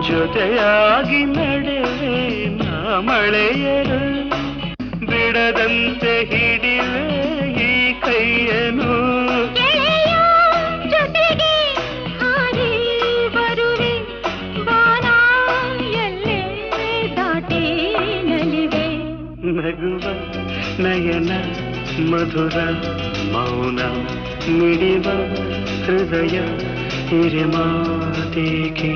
ಜೊತೆಯಾಗಿ ನಡೆವೆ ನಾ ಮಳೆಯರು ಬಿಡದಂತೆ ಹಿಡಿವೆ ಈ ಕೈಯನು ಜೊತೆಗೆ ಹಾರಿ ಬರುವೆ ಬಾನ ಎಲ್ಲೇ ದಾಟಿ ನಲಿವೆ ನಗುವ ನಯನ ಮಧುರ ಮೌನ ಮಿಡಿವ ಹೃದಯ ಹಿರಿಮಾತೇಕೆ